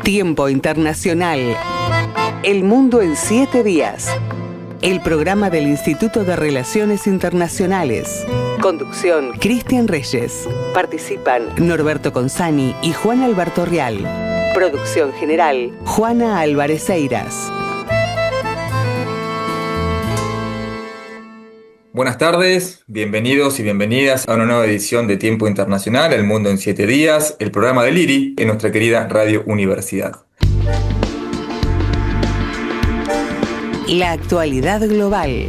Tiempo Internacional. El mundo en 7 días. El programa del Instituto de Relaciones Internacionales. Conducción: Cristian Reyes. Participan Norberto Consani y Juan Alberto Real. Producción general: Juana Álvarez Eiras. Buenas tardes, bienvenidos y bienvenidas a una nueva edición de Tiempo Internacional, El Mundo en 7 días, el programa del IRI en nuestra querida Radio Universidad. La actualidad global.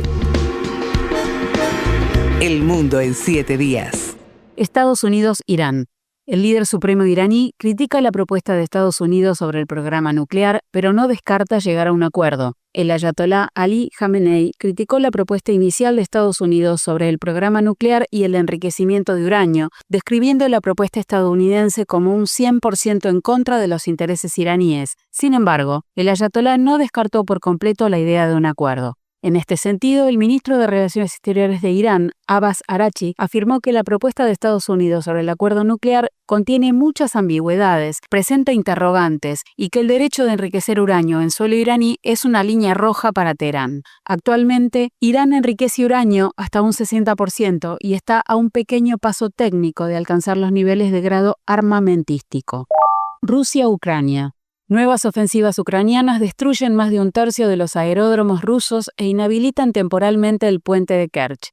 El mundo en 7 días. Estados Unidos-Irán. El líder supremo iraní critica la propuesta de Estados Unidos sobre el programa nuclear, pero no descarta llegar a un acuerdo. El ayatolá Ali Khamenei criticó la propuesta inicial de Estados Unidos sobre el programa nuclear y el enriquecimiento de uranio, describiendo la propuesta estadounidense como un 100% en contra de los intereses iraníes. Sin embargo, el ayatolá no descartó por completo la idea de un acuerdo. En este sentido, el ministro de Relaciones Exteriores de Irán, Abbas Araghchi, afirmó que la propuesta de Estados Unidos sobre el acuerdo nuclear contiene muchas ambigüedades, presenta interrogantes y que el derecho de enriquecer uranio en suelo iraní es una línea roja para Teherán. Actualmente, Irán enriquece uranio hasta un 60% y está a un pequeño paso técnico de alcanzar los niveles de grado armamentístico. Rusia-Ucrania. Nuevas ofensivas ucranianas destruyen más de un tercio de los aeródromos rusos e inhabilitan temporalmente el puente de Kerch.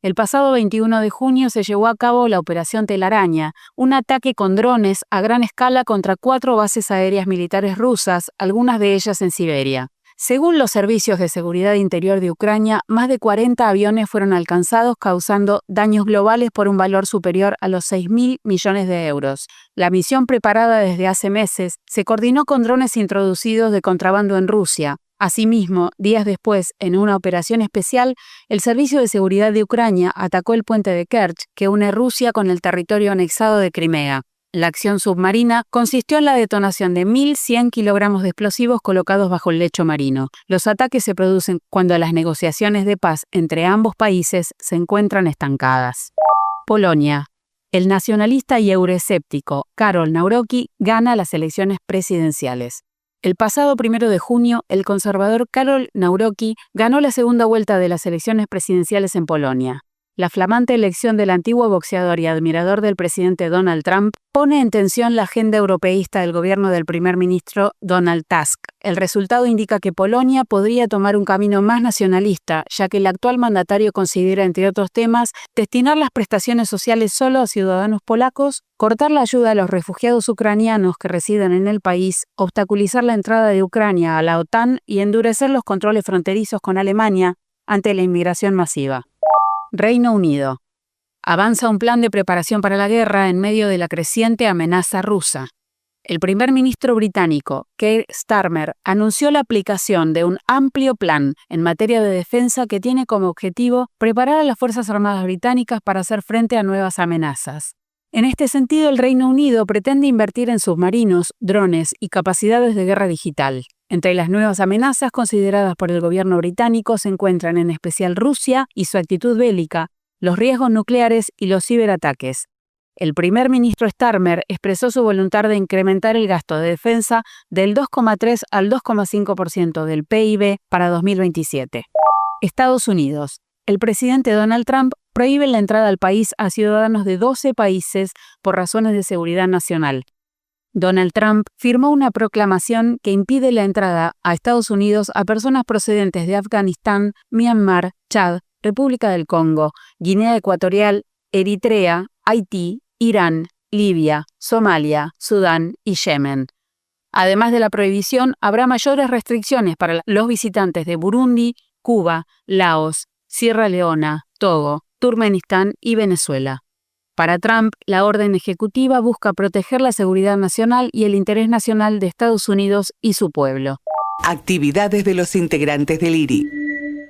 El pasado 21 de junio se llevó a cabo la Operación Telaraña, un ataque con drones a gran escala contra 4 bases aéreas militares rusas, algunas de ellas en Siberia. Según los servicios de seguridad interior de Ucrania, más de 40 aviones fueron alcanzados causando daños globales por un valor superior a los 6.000 millones de euros. La misión, preparada desde hace meses, se coordinó con drones introducidos de contrabando en Rusia. Asimismo, días después, en una operación especial, el Servicio de Seguridad de Ucrania atacó el puente de Kerch, que une Rusia con el territorio anexado de Crimea. La acción submarina consistió en la detonación de 1.100 kilogramos de explosivos colocados bajo el lecho marino. Los ataques se producen cuando las negociaciones de paz entre ambos países se encuentran estancadas. Polonia. El nacionalista y euroescéptico Karol Nawrocki gana las elecciones presidenciales. El pasado 1 de junio, el conservador Karol Nawrocki ganó la segunda vuelta de las elecciones presidenciales en Polonia. La flamante elección del antiguo boxeador y admirador del presidente Donald Trump pone en tensión la agenda europeísta del gobierno del primer ministro Donald Tusk. El resultado indica que Polonia podría tomar un camino más nacionalista, ya que el actual mandatario considera, entre otros temas, destinar las prestaciones sociales solo a ciudadanos polacos, cortar la ayuda a los refugiados ucranianos que residen en el país, obstaculizar la entrada de Ucrania a la OTAN y endurecer los controles fronterizos con Alemania ante la inmigración masiva. Reino Unido. Avanza un plan de preparación para la guerra en medio de la creciente amenaza rusa. El primer ministro británico, Keir Starmer, anunció la aplicación de un amplio plan en materia de defensa que tiene como objetivo preparar a las Fuerzas Armadas británicas para hacer frente a nuevas amenazas. En este sentido, el Reino Unido pretende invertir en submarinos, drones y capacidades de guerra digital. Entre las nuevas amenazas consideradas por el gobierno británico se encuentran en especial Rusia y su actitud bélica, los riesgos nucleares y los ciberataques. El primer ministro Starmer expresó su voluntad de incrementar el gasto de defensa del 2,3 al 2,5% del PIB para 2027. Estados Unidos. El presidente Donald Trump prohíbe la entrada al país a ciudadanos de 12 países por razones de seguridad nacional. Donald Trump firmó una proclamación que impide la entrada a Estados Unidos a personas procedentes de Afganistán, Myanmar, Chad, República del Congo, Guinea Ecuatorial, Eritrea, Haití, Irán, Libia, Somalia, Sudán y Yemen. Además de la prohibición, habrá mayores restricciones para los visitantes de Burundi, Cuba, Laos, Sierra Leona, Togo, Turkmenistán y Venezuela. Para Trump, la orden ejecutiva busca proteger la seguridad nacional y el interés nacional de Estados Unidos y su pueblo. Actividades de los integrantes del IRI.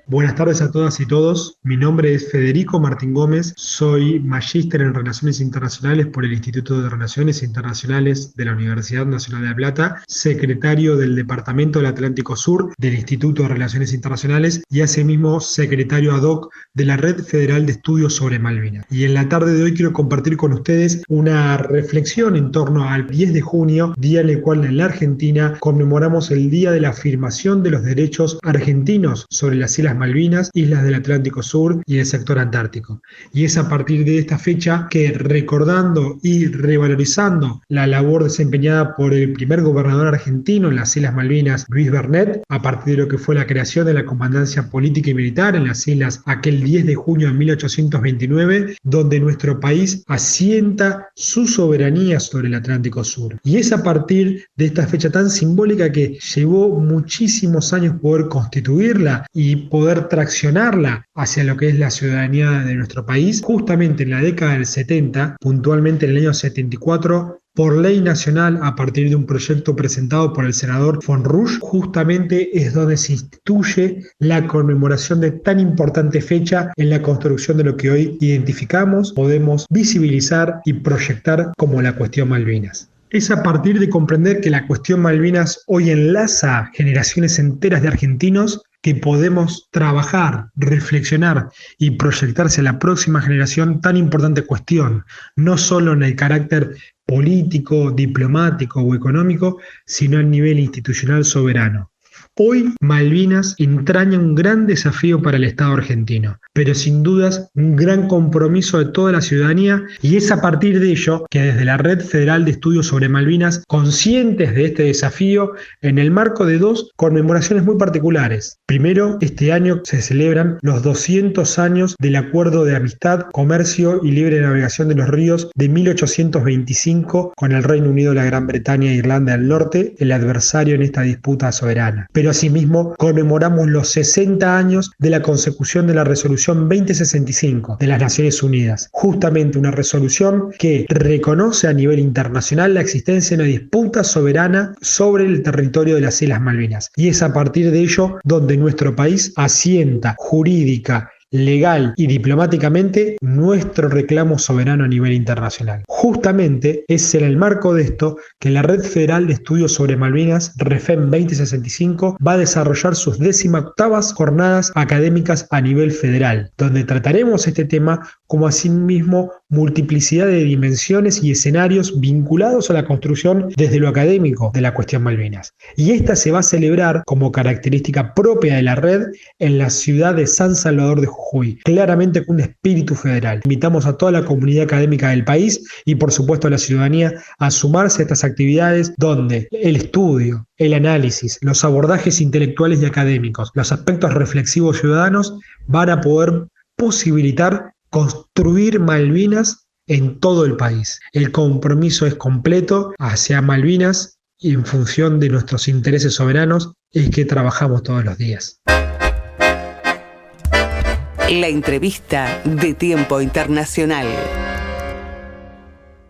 Buenas tardes a todas y todos. Mi nombre es Federico Martín Gómez. Soy magíster en Relaciones Internacionales por el Instituto de Relaciones Internacionales de la Universidad Nacional de La Plata, secretario del Departamento del Atlántico Sur del Instituto de Relaciones Internacionales y asimismo secretario ad hoc de la Red Federal de Estudios sobre Malvinas. Y en la tarde de hoy quiero compartir con ustedes una reflexión en torno al 10 de junio, día en el cual en la Argentina conmemoramos el Día de la Afirmación de los Derechos Argentinos sobre las Islas Malvinas, islas del Atlántico Sur y el sector antártico. Y es a partir de esta fecha que, recordando y revalorizando la labor desempeñada por el primer gobernador argentino en las Islas Malvinas, Luis Bernet, a partir de lo que fue la creación de la comandancia política y militar en las islas aquel 10 de junio de 1829, donde nuestro país asienta su soberanía sobre el Atlántico Sur. Y es a partir de esta fecha tan simbólica que llevó muchísimos años poder constituirla y poder traccionarla hacia lo que es la ciudadanía de nuestro país. Justamente en la década del 70, puntualmente en el año 74, por ley nacional, a partir de un proyecto presentado por el senador Von Rusch, justamente es donde se instituye la conmemoración de tan importante fecha en la construcción de lo que hoy identificamos, podemos visibilizar y proyectar como la cuestión Malvinas. Es a partir de comprender que la cuestión Malvinas hoy enlaza generaciones enteras de argentinos que podemos trabajar, reflexionar y proyectarse a la próxima generación tan importante cuestión, no solo en el carácter político, diplomático o económico, sino a nivel institucional soberano. Hoy Malvinas entraña un gran desafío para el Estado argentino, pero sin dudas un gran compromiso de toda la ciudadanía, y es a partir de ello que desde la Red Federal de Estudios sobre Malvinas, conscientes de este desafío, en el marco de dos conmemoraciones muy particulares. Primero, este año se celebran los 200 años del Acuerdo de Amistad, Comercio y Libre Navegación de los Ríos de 1825 con el Reino Unido, la Gran Bretaña e Irlanda del Norte, el adversario en esta disputa soberana. Pero asimismo conmemoramos los 60 años de la consecución de la Resolución 2065 de las Naciones Unidas, justamente una resolución que reconoce a nivel internacional la existencia de una disputa soberana sobre el territorio de las Islas Malvinas. Y es a partir de ello donde nuestro país asienta jurídica, legal y diplomáticamente nuestro reclamo soberano a nivel internacional. Justamente es en el marco de esto que la Red Federal de Estudios sobre Malvinas, REFEM 2065, va a desarrollar sus 18ª jornadas académicas a nivel federal, donde trataremos este tema como asimismo multiplicidad de dimensiones y escenarios vinculados a la construcción desde lo académico de la cuestión Malvinas. Y esta se va a celebrar como característica propia de la red en la ciudad de San Salvador de Jujuy, claramente con un espíritu federal. Invitamos a toda la comunidad académica del país y por supuesto a la ciudadanía a sumarse a estas actividades donde el estudio, el análisis, los abordajes intelectuales y académicos, los aspectos reflexivos ciudadanos van a poder posibilitar construir Malvinas en todo el país. El compromiso es completo hacia Malvinas y en función de nuestros intereses soberanos es que trabajamos todos los días. La entrevista de Tiempo Internacional.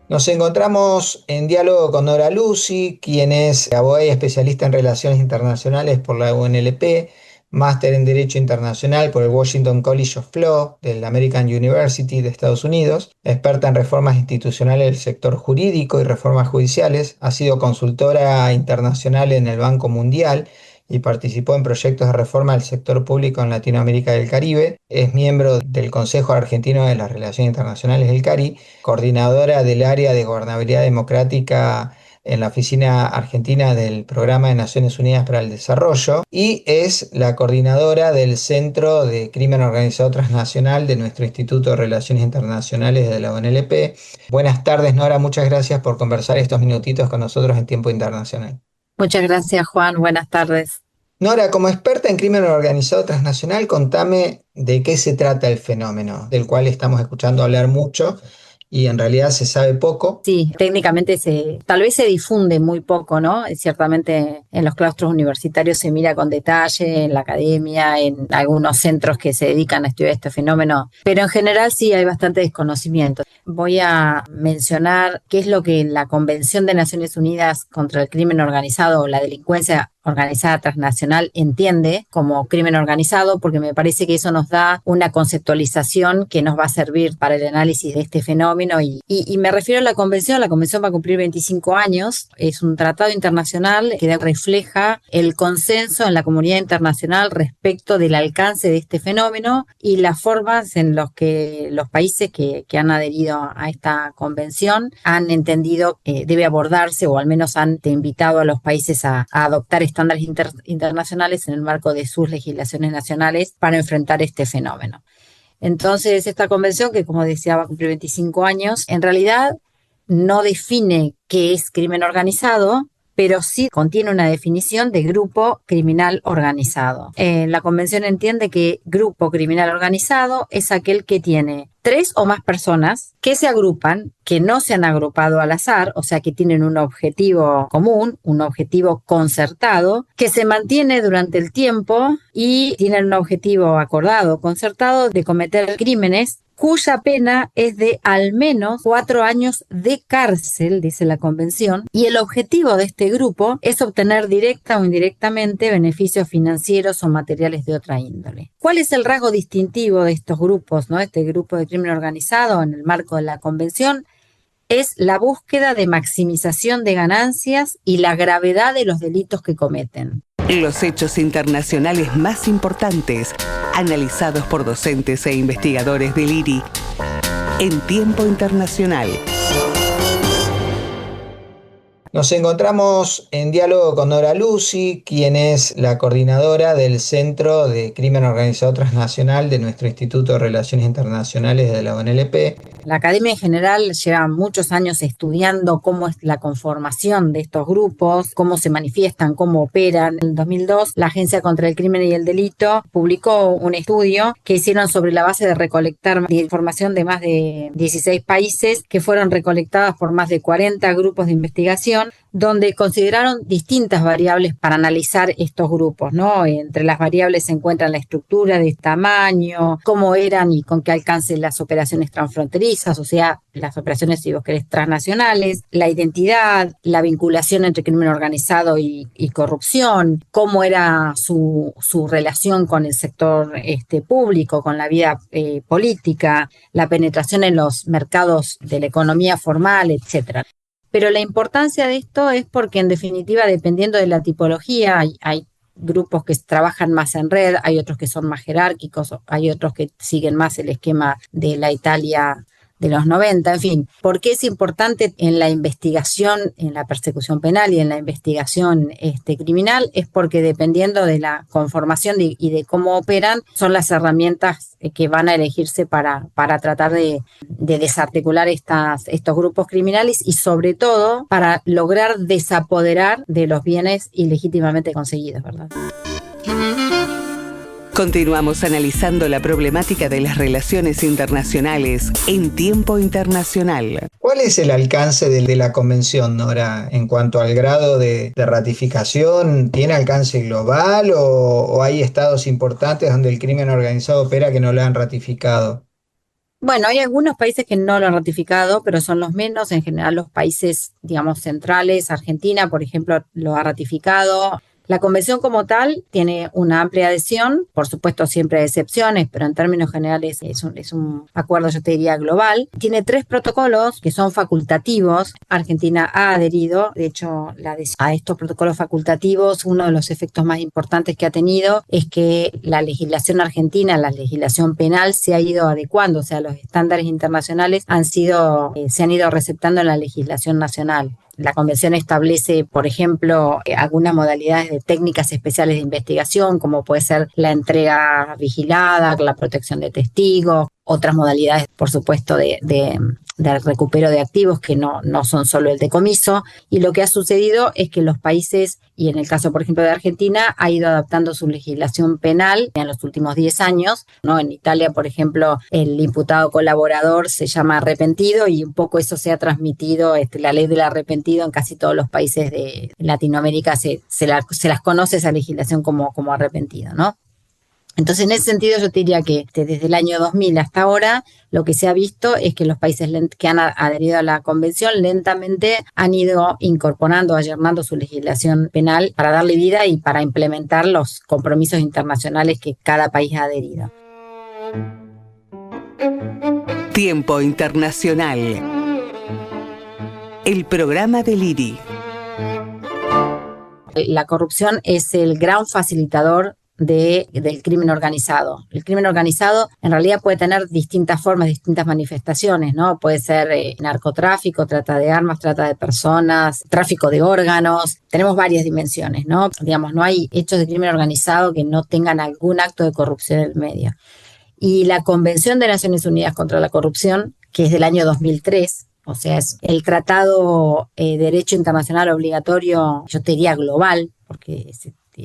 Nos encontramos en diálogo con Nora Lucy, quien es abogada y especialista en relaciones internacionales por la UNLP, máster en Derecho Internacional por el Washington College of Law de la American University de Estados Unidos, experta en reformas institucionales del sector jurídico y reformas judiciales, ha sido consultora internacional en el Banco Mundial y participó en proyectos de reforma del sector público en Latinoamérica y el Caribe. Es miembro del Consejo Argentino de las Relaciones Internacionales del CARI, coordinadora del área de gobernabilidad democrática en la Oficina Argentina del Programa de Naciones Unidas para el Desarrollo y es la coordinadora del Centro de Crimen Organizado Transnacional de nuestro Instituto de Relaciones Internacionales de la UNLP. Buenas tardes, Nora, muchas gracias por conversar estos minutitos con nosotros en Tiempo Internacional. Muchas gracias, Juan. Buenas tardes. Nora, como experta en crimen organizado transnacional, contame de qué se trata el fenómeno, del cual estamos escuchando hablar mucho y en realidad se sabe poco. Sí, técnicamente tal vez se difunde muy poco, ¿no? Ciertamente en los claustros universitarios se mira con detalle, en la academia, en algunos centros que se dedican a estudiar este fenómeno, pero en general sí hay bastante desconocimiento. voy a mencionar qué es lo que la Convención de Naciones Unidas contra el Crimen Organizado o la Delincuencia Organizada Transnacional entiende como crimen organizado, porque me parece que eso nos da una conceptualización que nos va a servir para el análisis de este fenómeno. Y me refiero a la convención va a cumplir 25 años, es un tratado internacional que refleja el consenso en la comunidad internacional respecto del alcance de este fenómeno y las formas en las que los países que han adherido a esta convención han entendido que debe abordarse, o al menos han invitado a los países a adoptar estándares internacionales en el marco de sus legislaciones nacionales para enfrentar este fenómeno. Entonces, esta convención, que como decía va a cumplir 25 años, en realidad no define qué es crimen organizado, pero sí contiene una definición de grupo criminal organizado. La convención entiende que grupo criminal organizado es aquel que tiene 3 o más personas que se agrupan, que no se han agrupado al azar, o sea que tienen un objetivo común, un objetivo concertado, que se mantiene durante el tiempo y tienen un objetivo acordado, concertado, de cometer crímenes cuya pena es de al menos 4 años de cárcel, dice la Convención, y el objetivo de este grupo es obtener directa o indirectamente beneficios financieros o materiales de otra índole. ¿Cuál es el rasgo distintivo de estos grupos, ¿no? Este grupo de crimen organizado en el marco de la Convención? Es la búsqueda de maximización de ganancias y la gravedad de los delitos que cometen. Los hechos internacionales más importantes, analizados por docentes e investigadores del IRI en Tiempo Internacional. Nos encontramos en diálogo con Nora Lucy, quien es la coordinadora del Centro de Crimen Organizado Transnacional de nuestro Instituto de Relaciones Internacionales de la UNLP. La academia en general lleva muchos años estudiando cómo es la conformación de estos grupos, cómo se manifiestan, cómo operan. En el 2002, la Agencia contra el Crimen y el Delito publicó un estudio que hicieron sobre la base de recolectar información de más de 16 países, que fueron recolectadas por más de 40 grupos de investigación, donde consideraron distintas variables para analizar estos grupos, ¿no? Entre las variables se encuentran la estructura, de tamaño, cómo eran y con qué alcance las operaciones transfronterizas, o sea, las operaciones, si vos querés, transnacionales, la identidad, la vinculación entre crimen organizado y corrupción, cómo era su relación con el sector público, con la vida política, la penetración en los mercados de la economía formal, etcétera. Pero la importancia de esto es porque, en definitiva, dependiendo de la tipología, hay grupos que trabajan más en red, hay otros que son más jerárquicos, hay otros que siguen más el esquema de la Italia de los 90, en fin. ¿Por qué es importante en la investigación, en la persecución penal y en la investigación criminal? Es porque, dependiendo de la conformación y de cómo operan, son las herramientas que van a elegirse para tratar de desarticular estos grupos criminales y, sobre todo, para lograr desapoderar de los bienes ilegítimamente conseguidos, ¿verdad? Continuamos analizando la problemática de las relaciones internacionales en Tiempo Internacional. ¿Cuál es el alcance de la convención, Nora, en cuanto al grado de ratificación? ¿Tiene alcance global o hay estados importantes donde el crimen organizado opera que no lo han ratificado? Bueno, hay algunos países que no lo han ratificado, pero son los menos. En general, los países, digamos, centrales. Argentina, por ejemplo, lo ha ratificado. La convención como tal tiene una amplia adhesión, por supuesto siempre hay excepciones, pero en términos generales es un acuerdo, yo te diría, global. Tiene 3 protocolos que son facultativos. Argentina ha adherido, de hecho, a estos protocolos facultativos, uno de los efectos más importantes que ha tenido es que la legislación argentina, la legislación penal, se ha ido adecuando, o sea, los estándares internacionales se han ido receptando en la legislación nacional. La convención establece, por ejemplo, algunas modalidades de técnicas especiales de investigación, como puede ser la entrega vigilada, la protección de testigos, otras modalidades, por supuesto, de recupero de activos que no son solo el decomiso. Y lo que ha sucedido es que los países, y en el caso, por ejemplo, de Argentina, ha ido adaptando su legislación penal en los últimos 10 años, ¿no? En Italia, por ejemplo, el imputado colaborador se llama arrepentido y un poco eso se ha transmitido, la ley del arrepentido en casi todos los países de Latinoamérica se las conoce esa legislación como arrepentido, ¿no? Entonces, en ese sentido, yo te diría que desde el año 2000 hasta ahora, lo que se ha visto es que los países que han adherido a la convención lentamente han ido incorporando, ayornando su legislación penal para darle vida y para implementar los compromisos internacionales que cada país ha adherido. Tiempo Internacional. El programa del IRI. La corrupción es el gran facilitador del crimen organizado. El crimen organizado en realidad puede tener distintas formas, distintas manifestaciones, ¿no? Puede ser narcotráfico, trata de armas, trata de personas, tráfico de órganos. Tenemos varias dimensiones, ¿no? Digamos, no hay hechos de crimen organizado que no tengan algún acto de corrupción en el medio. Y la Convención de Naciones Unidas contra la Corrupción, que es del año 2003, o sea, es el tratado de derecho internacional obligatorio, yo te diría global, porque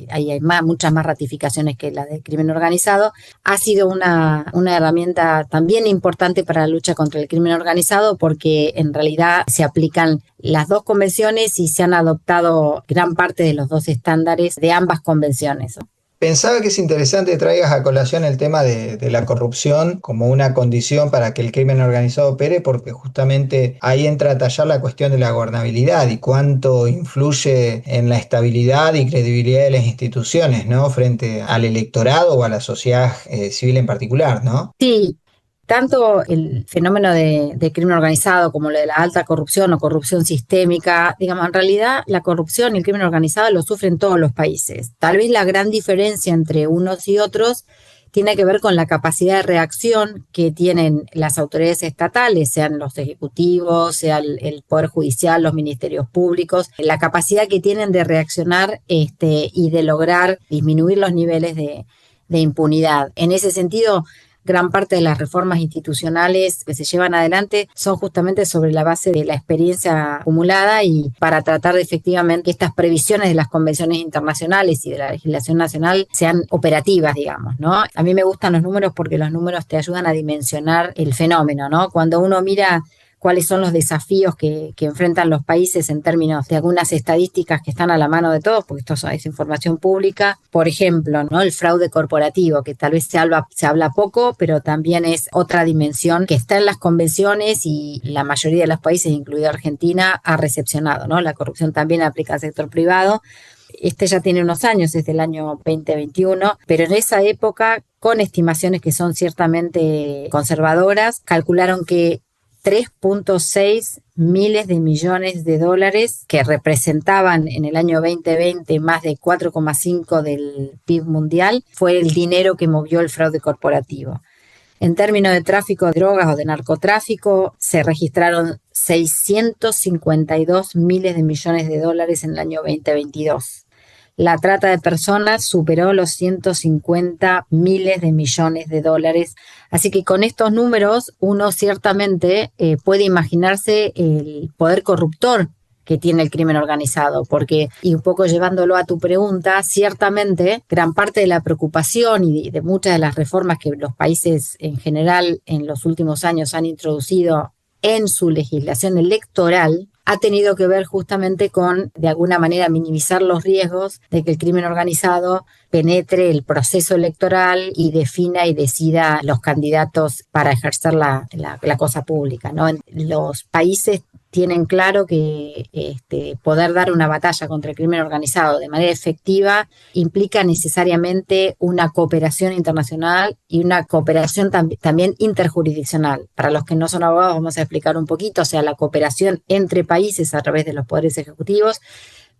hay muchas más ratificaciones que la de crimen organizado, ha sido una herramienta también importante para la lucha contra el crimen organizado, porque en realidad se aplican las dos convenciones y se han adoptado gran parte de los dos estándares de ambas convenciones. Pensaba que es interesante que traigas a colación el tema de la corrupción como una condición para que el crimen organizado opere, porque justamente ahí entra a tallar la cuestión de la gobernabilidad y cuánto influye en la estabilidad y credibilidad de las instituciones, ¿no? Frente al electorado o a la sociedad civil en particular, ¿no? Sí. Tanto el fenómeno de crimen organizado como lo de la alta corrupción o corrupción sistémica, digamos, en realidad la corrupción y el crimen organizado lo sufren todos los países. Tal vez la gran diferencia entre unos y otros tiene que ver con la capacidad de reacción que tienen las autoridades estatales, sean los ejecutivos, sea el Poder Judicial, los ministerios públicos, la capacidad que tienen de reaccionar y de lograr disminuir los niveles de impunidad. En ese sentido, gran parte de las reformas institucionales que se llevan adelante son justamente sobre la base de la experiencia acumulada y para tratar de efectivamente que estas previsiones de las convenciones internacionales y de la legislación nacional sean operativas, digamos, ¿no? A mí me gustan los números porque los números te ayudan a dimensionar el fenómeno, ¿no? Cuando uno mira cuáles son los desafíos que enfrentan los países en términos de algunas estadísticas que están a la mano de todos, porque esto es información pública. Por ejemplo, ¿no? El fraude corporativo, que tal vez se habla poco, pero también es otra dimensión que está en las convenciones y la mayoría de los países, incluido Argentina, ha recepcionado, ¿no? La corrupción también aplica al sector privado. Ya tiene unos años, es del año 2021, pero en esa época, con estimaciones que son ciertamente conservadoras, calcularon que 3.6 miles de millones de dólares, que representaban en el año 2020 más de 4,5 del PIB mundial, fue el dinero que movió el fraude corporativo. En términos de tráfico de drogas o de narcotráfico, se registraron 652 miles de millones de dólares en el año 2022. La trata de personas superó los 150 miles de millones de dólares. Así que con estos números uno ciertamente puede imaginarse el poder corruptor que tiene el crimen organizado, porque, y un poco llevándolo a tu pregunta, ciertamente gran parte de la preocupación y de muchas de las reformas que los países en general en los últimos años han introducido en su legislación electoral ha tenido que ver justamente con, de alguna manera, minimizar los riesgos de que el crimen organizado penetre el proceso electoral y defina y decida los candidatos para ejercer la cosa pública, ¿no? Los países tienen claro que poder dar una batalla contra el crimen organizado de manera efectiva implica necesariamente una cooperación internacional y una cooperación también interjurisdiccional. Para los que no son abogados vamos a explicar un poquito, o sea, la cooperación entre países a través de los poderes ejecutivos,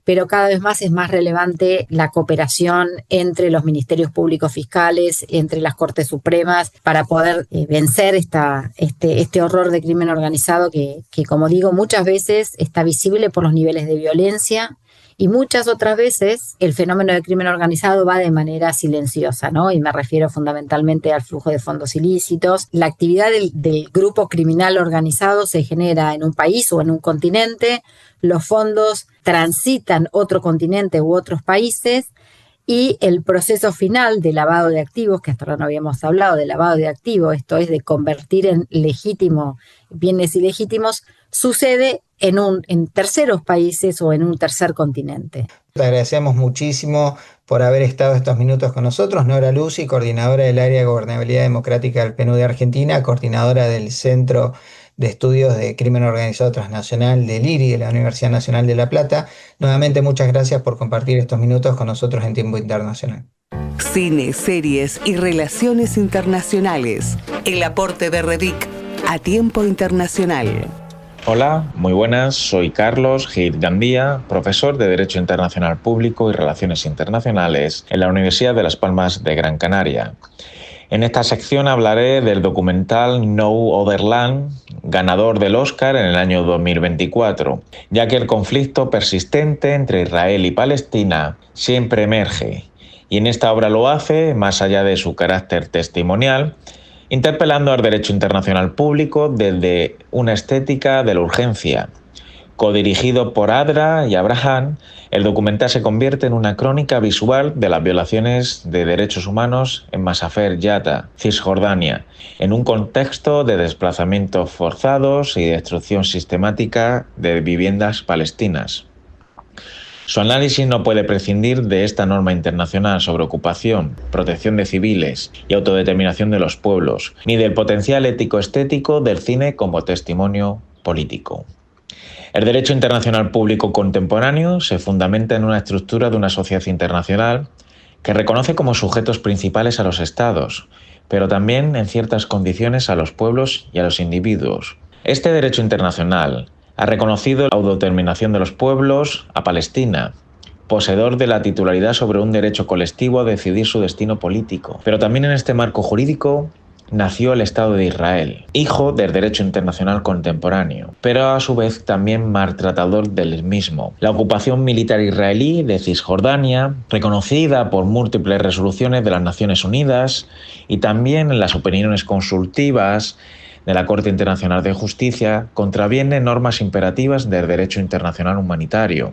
pero cada vez más es más relevante la cooperación entre los ministerios públicos fiscales, entre las Cortes Supremas, para poder vencer este horror de crimen organizado que, como digo, muchas veces está visible por los niveles de violencia y muchas otras veces el fenómeno de crimen organizado va de manera silenciosa, ¿no? Y me refiero fundamentalmente al flujo de fondos ilícitos. La actividad del grupo criminal organizado se genera en un país o en un continente, los fondos transitan otro continente u otros países y el proceso final de lavado de activos, que hasta ahora no habíamos hablado de lavado de activos, esto es de convertir en legítimo bienes ilegítimos, sucede en terceros países o en un tercer continente. Te agradecemos muchísimo por haber estado estos minutos con nosotros. Nora Lucy, coordinadora del área de Gobernabilidad Democrática del PNUD de Argentina, coordinadora del Centro de Estudios de Crimen Organizado Transnacional del IRI de la Universidad Nacional de La Plata. Nuevamente, muchas gracias por compartir estos minutos con nosotros en Tiempo Internacional. Cine, series y relaciones internacionales. El aporte de Redic a Tiempo Internacional. Hola, muy buenas, soy Carlos Gil Gandía, profesor de Derecho Internacional Público y Relaciones Internacionales en la Universidad de Las Palmas de Gran Canaria. En esta sección hablaré del documental No Other Land, ganador del Oscar en el año 2024, ya que el conflicto persistente entre Israel y Palestina siempre emerge, y en esta obra lo hace, más allá de su carácter testimonial, interpelando al derecho internacional público desde una estética de la urgencia. Codirigido por Adra y Abraham, el documental se convierte en una crónica visual de las violaciones de derechos humanos en Masafer Yatta, Cisjordania, en un contexto de desplazamientos forzados y destrucción sistemática de viviendas palestinas. Su análisis no puede prescindir de esta norma internacional sobre ocupación, protección de civiles y autodeterminación de los pueblos, ni del potencial ético-estético del cine como testimonio político. El derecho internacional público contemporáneo se fundamenta en una estructura de una sociedad internacional que reconoce como sujetos principales a los estados, pero también en ciertas condiciones a los pueblos y a los individuos. Este derecho internacional ha reconocido la autodeterminación de los pueblos a Palestina, poseedor de la titularidad sobre un derecho colectivo a decidir su destino político. Pero también en este marco jurídico nació el Estado de Israel, hijo del derecho internacional contemporáneo, pero a su vez también maltratador del mismo. La ocupación militar israelí de Cisjordania, reconocida por múltiples resoluciones de las Naciones Unidas y también en las opiniones consultivas de la Corte Internacional de Justicia, contraviene normas imperativas del derecho internacional humanitario.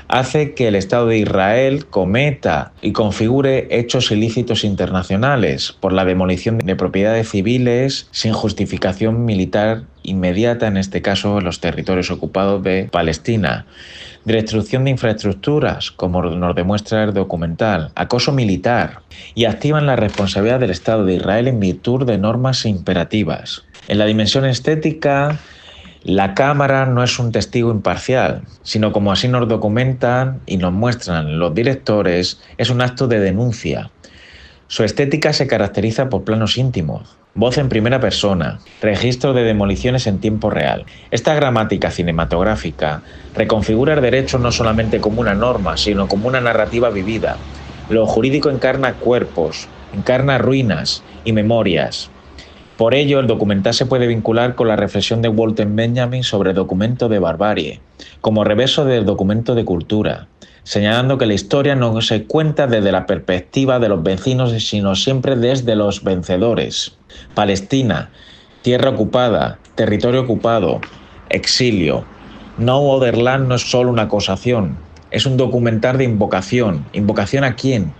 Hace que el Estado de Israel cometa y configure hechos ilícitos internacionales por la demolición de propiedades civiles sin justificación militar inmediata, en este caso en los territorios ocupados de Palestina, destrucción de infraestructuras, como nos demuestra el documental, acoso militar, y activan la responsabilidad del Estado de Israel en virtud de normas imperativas. En la dimensión estética, la cámara no es un testigo imparcial, sino, como así nos documentan y nos muestran los directores, es un acto de denuncia. Su estética se caracteriza por planos íntimos, voz en primera persona, registro de demoliciones en tiempo real. Esta gramática cinematográfica reconfigura el derecho no solamente como una norma, sino como una narrativa vivida. Lo jurídico encarna cuerpos, encarna ruinas y memorias. Por ello, el documental se puede vincular con la reflexión de Walter Benjamin sobre el documento de barbarie, como reverso del documento de cultura, señalando que la historia no se cuenta desde la perspectiva de los vecinos, sino siempre desde los vencedores. Palestina, tierra ocupada, territorio ocupado, exilio. No Other Land no es solo una acusación, es un documental de invocación. ¿Invocación a quién?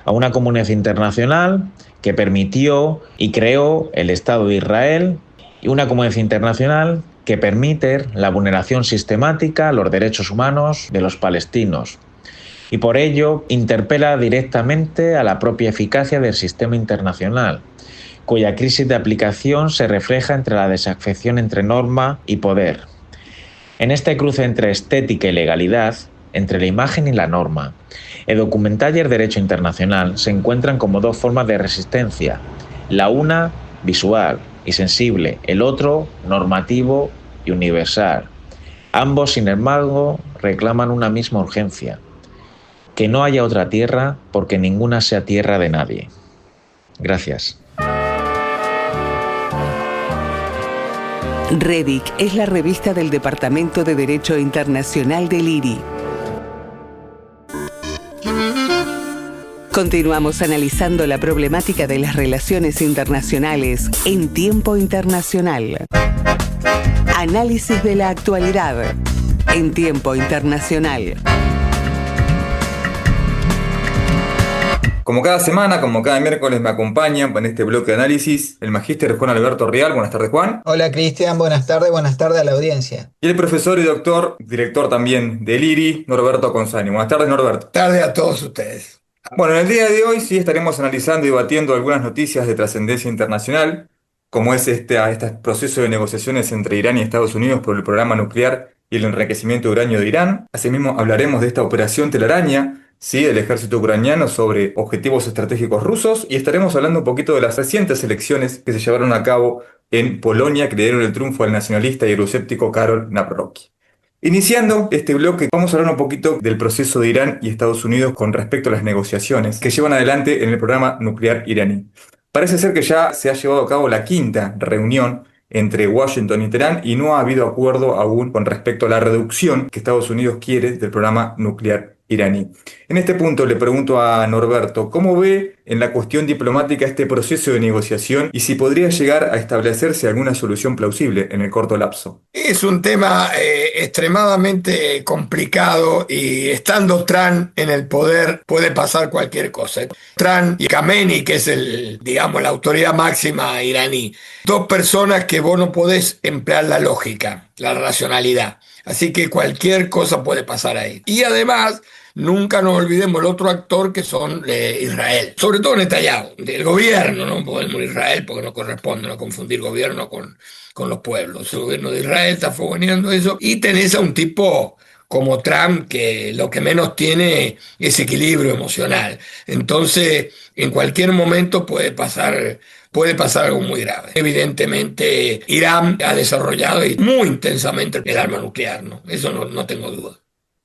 A una comunidad internacional que permitió y creó el Estado de Israel, y una comunidad internacional que permite la vulneración sistemática a los derechos humanos de los palestinos. Y por ello interpela directamente a la propia eficacia del sistema internacional, cuya crisis de aplicación se refleja entre la desafección entre norma y poder. En este cruce entre estética y legalidad, entre la imagen y la norma, el documental y el derecho internacional se encuentran como dos formas de resistencia, la una visual y sensible, el otro normativo y universal. Ambos, sin embargo, reclaman una misma urgencia: que no haya otra tierra porque ninguna sea tierra de nadie. Gracias. Redic es la revista del Departamento de Derecho Internacional del IRI. Continuamos analizando la problemática de las relaciones internacionales en Tiempo Internacional. Análisis de la actualidad en Tiempo Internacional. Como cada semana, como cada miércoles, me acompañan en este bloque de análisis el magíster Juan Alberto Rial. Buenas tardes, Juan. Hola, Cristian. Buenas tardes a la audiencia. Y el profesor y doctor, director también del IRI, Norberto Consani. Buenas tardes, Norberto. Tarde a todos ustedes. Bueno, en el día de hoy sí estaremos analizando y debatiendo algunas noticias de trascendencia internacional, como es este proceso de negociaciones entre Irán y Estados Unidos por el programa nuclear y el enriquecimiento de uranio de Irán. Asimismo, hablaremos de esta operación telaraña, sí, del ejército ucraniano sobre objetivos estratégicos rusos, y estaremos hablando un poquito de las recientes elecciones que se llevaron a cabo en Polonia, que le dieron el triunfo al nacionalista y euroscéptico Karol Nawrocki. Iniciando este bloque, vamos a hablar un poquito del proceso de Irán y Estados Unidos con respecto a las negociaciones que llevan adelante en el programa nuclear iraní. Parece ser que ya se ha llevado a cabo la quinta reunión entre Washington y Teherán y no ha habido acuerdo aún con respecto a la reducción que Estados Unidos quiere del programa nuclear iraní. En este punto le pregunto a Norberto, ¿cómo ve en la cuestión diplomática este proceso de negociación y si podría llegar a establecerse alguna solución plausible en el corto lapso? Es un tema extremadamente complicado y estando Trump en el poder puede pasar cualquier cosa. Trump y Khamenei, que es digamos, la autoridad máxima iraní, dos personas que vos no podés emplear la lógica, la racionalidad. Así que cualquier cosa puede pasar ahí. Y además, nunca nos olvidemos el otro actor que son Israel. Sobre todo Netanyahu, del gobierno, no podemos Israel porque no corresponde no confundir gobierno con los pueblos. El gobierno de Israel está fogoneando eso. Y tenés a un tipo como Trump que lo que menos tiene es equilibrio emocional. Entonces, en cualquier momento puede pasar algo muy grave. Evidentemente, Irán ha desarrollado muy intensamente el arma nuclear, ¿no? Eso no tengo duda.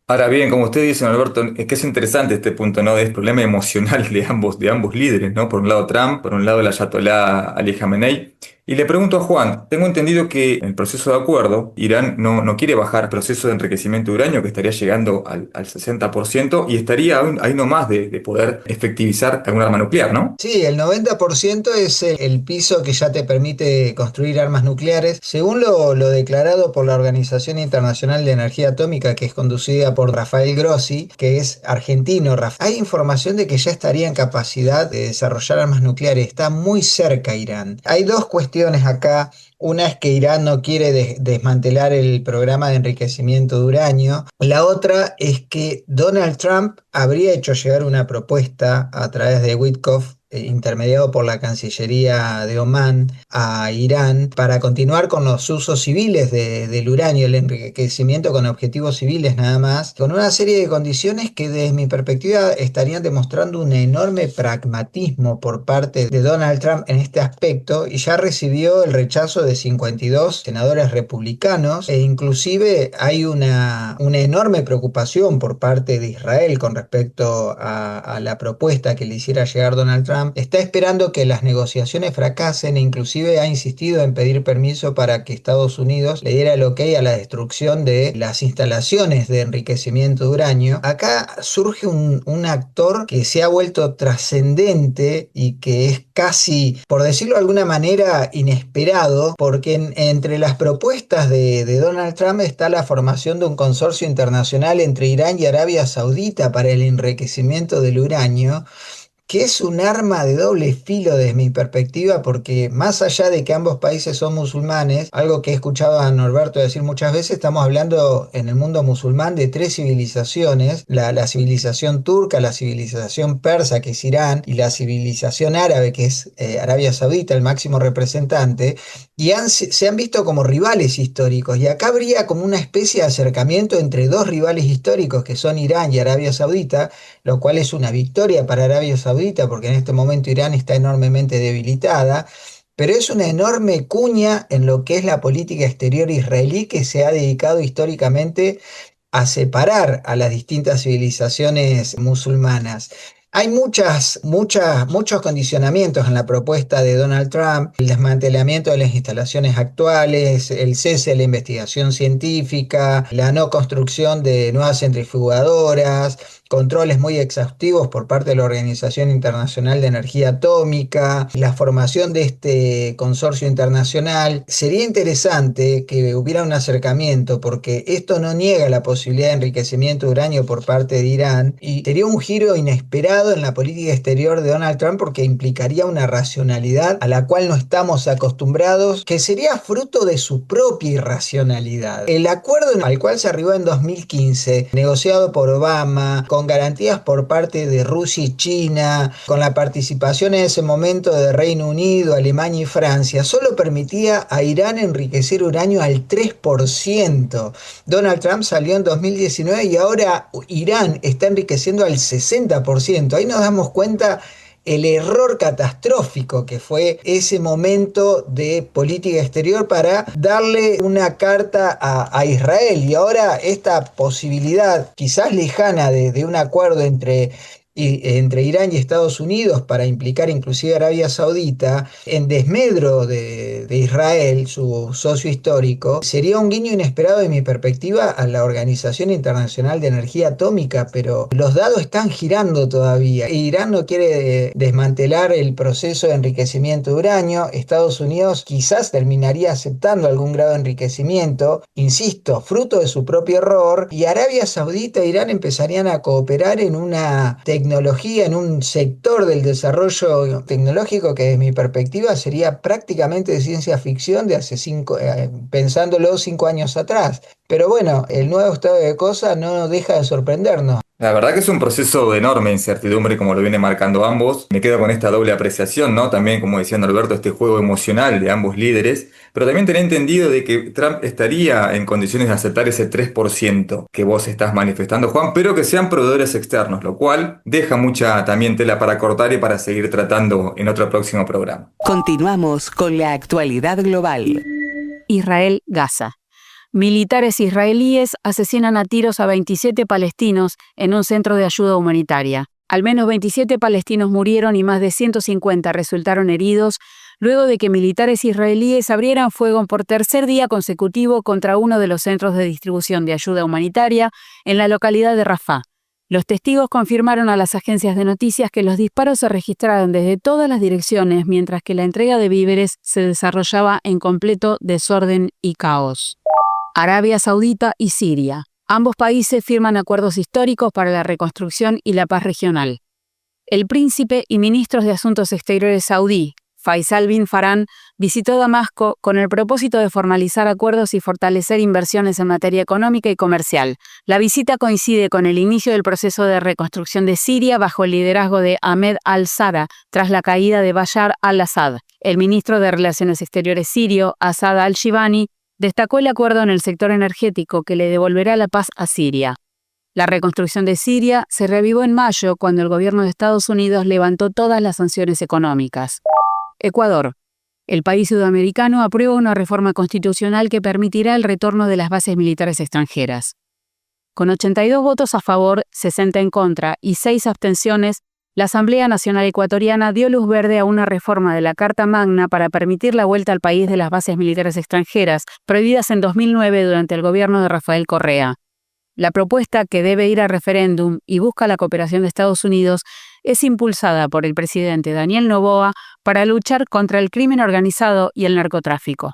Ahora bien, como usted dice, Alberto, es que es interesante este punto, ¿no? Del problema emocional de ambos líderes, ¿no? Por un lado Trump, por un lado el ayatolá Ali Khamenei. Y le pregunto a Juan, tengo entendido que en el proceso de acuerdo, Irán no quiere bajar el proceso de enriquecimiento de uranio, que estaría llegando al 60%, y estaría ahí nomás de poder efectivizar algún arma nuclear, ¿no? Sí, el 90% es el piso que ya te permite construir armas nucleares, según lo declarado por la Organización Internacional de Energía Atómica, que es conducida por Rafael Grossi, que es argentino. Hay información de que ya estaría en capacidad de desarrollar armas nucleares, está muy cerca Irán. Hay dos cuestiones acá. Una es que Irán no quiere desmantelar el programa de enriquecimiento de uranio. La otra es que Donald Trump habría hecho llegar una propuesta a través de Witkoff, intermediado por la Cancillería de Omán, a Irán para continuar con los usos civiles del uranio, el enriquecimiento con objetivos civiles nada más, con una serie de condiciones que desde mi perspectiva estarían demostrando un enorme pragmatismo por parte de Donald Trump en este aspecto, y ya recibió el rechazo de 52 senadores republicanos, e inclusive hay una enorme preocupación por parte de Israel con respecto a la propuesta que le hiciera llegar Donald Trump. Está esperando que las negociaciones fracasen e inclusive ha insistido en pedir permiso para que Estados Unidos le diera el ok a la destrucción de las instalaciones de enriquecimiento de uranio. Acá surge un actor que se ha vuelto trascendente y que es casi, por decirlo de alguna manera, inesperado, porque entre las propuestas de Donald Trump está la formación de un consorcio internacional entre Irán y Arabia Saudita para el enriquecimiento del uranio, que es un arma de doble filo desde mi perspectiva, porque más allá de que ambos países son musulmanes, algo que he escuchado a Norberto decir muchas veces, estamos hablando en el mundo musulmán de tres civilizaciones, la civilización turca, la civilización persa, que es Irán, y la civilización árabe, que es Arabia Saudita, el máximo representante, y se han visto como rivales históricos, y acá habría como una especie de acercamiento entre dos rivales históricos que son Irán y Arabia Saudita, lo cual es una victoria para Arabia Saudita, porque en este momento Irán está enormemente debilitada, pero es una enorme cuña en lo que es la política exterior israelí, que se ha dedicado históricamente a separar a las distintas civilizaciones musulmanas. Hay muchos condicionamientos en la propuesta de Donald Trump: el desmantelamiento de las instalaciones actuales, el cese de la investigación científica, la no construcción de nuevas centrifugadoras, controles muy exhaustivos por parte de la Organización Internacional de Energía Atómica, la formación de este consorcio internacional. Sería interesante que hubiera un acercamiento, porque esto no niega la posibilidad de enriquecimiento de uranio por parte de Irán, y sería un giro inesperado en la política exterior de Donald Trump, porque implicaría una racionalidad a la cual no estamos acostumbrados, que sería fruto de su propia irracionalidad. El acuerdo al cual se arribó en 2015, negociado por Obama, con con garantías por parte de Rusia y China, con la participación en ese momento de Reino Unido, Alemania y Francia, solo permitía a Irán enriquecer uranio al 3%. Donald Trump salió en 2019 y ahora Irán está enriqueciendo al 60%. Ahí nos damos cuenta el error catastrófico que fue ese momento de política exterior para darle una carta a Israel. Y ahora esta posibilidad quizás lejana de un acuerdo entre Irán y Estados Unidos para implicar inclusive a Arabia Saudita en desmedro de Israel, su socio histórico, sería un guiño inesperado de mi perspectiva a la Organización Internacional de Energía Atómica, pero los dados están girando todavía. Irán no quiere desmantelar el proceso de enriquecimiento de uranio. Estados Unidos quizás terminaría aceptando algún grado de enriquecimiento, insisto, fruto de su propio error, y Arabia Saudita e Irán empezarían a cooperar en una tecnología, en un sector del desarrollo tecnológico que desde mi perspectiva sería prácticamente de ciencia ficción de hace pensándolo 5 años atrás. Pero bueno, el nuevo estado de cosas no deja de sorprendernos. La verdad que es un proceso de enorme incertidumbre, como lo viene marcando ambos. Me quedo con esta doble apreciación, ¿no? También, como decía Norberto, este juego emocional de ambos líderes, pero también tenía entendido de que Trump estaría en condiciones de aceptar ese 3% que vos estás manifestando, Juan, pero que sean proveedores externos, lo cual deja mucha también tela para cortar y para seguir tratando en otro próximo programa. Continuamos con la actualidad global. Israel-Gaza. Militares israelíes asesinan a tiros a 27 palestinos en un centro de ayuda humanitaria. Al menos 27 palestinos murieron y más de 150 resultaron heridos luego de que militares israelíes abrieran fuego por tercer día consecutivo contra uno de los centros de distribución de ayuda humanitaria en la localidad de Rafah. Los testigos confirmaron a las agencias de noticias que los disparos se registraron desde todas las direcciones mientras que la entrega de víveres se desarrollaba en completo desorden y caos. Arabia Saudita y Siria. Ambos países firman acuerdos históricos para la reconstrucción y la paz regional. El príncipe y ministros de Asuntos Exteriores saudí, Faisal bin Farhan, visitó Damasco con el propósito de formalizar acuerdos y fortalecer inversiones en materia económica y comercial. La visita coincide con el inicio del proceso de reconstrucción de Siria bajo el liderazgo de Ahmed al-Sara tras la caída de Bashar al-Assad. El ministro de Relaciones Exteriores sirio, Asad al-Shibani, destacó el acuerdo en el sector energético que le devolverá la paz a Siria. La reconstrucción de Siria se reavivó en mayo cuando el gobierno de Estados Unidos levantó todas las sanciones económicas. Ecuador. El país sudamericano aprueba una reforma constitucional que permitirá el retorno de las bases militares extranjeras. Con 82 votos a favor, 60 en contra y 6 abstenciones, la Asamblea Nacional Ecuatoriana dio luz verde a una reforma de la Carta Magna para permitir la vuelta al país de las bases militares extranjeras, prohibidas en 2009 durante el gobierno de Rafael Correa. La propuesta, que debe ir a referéndum y busca la cooperación de Estados Unidos, es impulsada por el presidente Daniel Noboa para luchar contra el crimen organizado y el narcotráfico.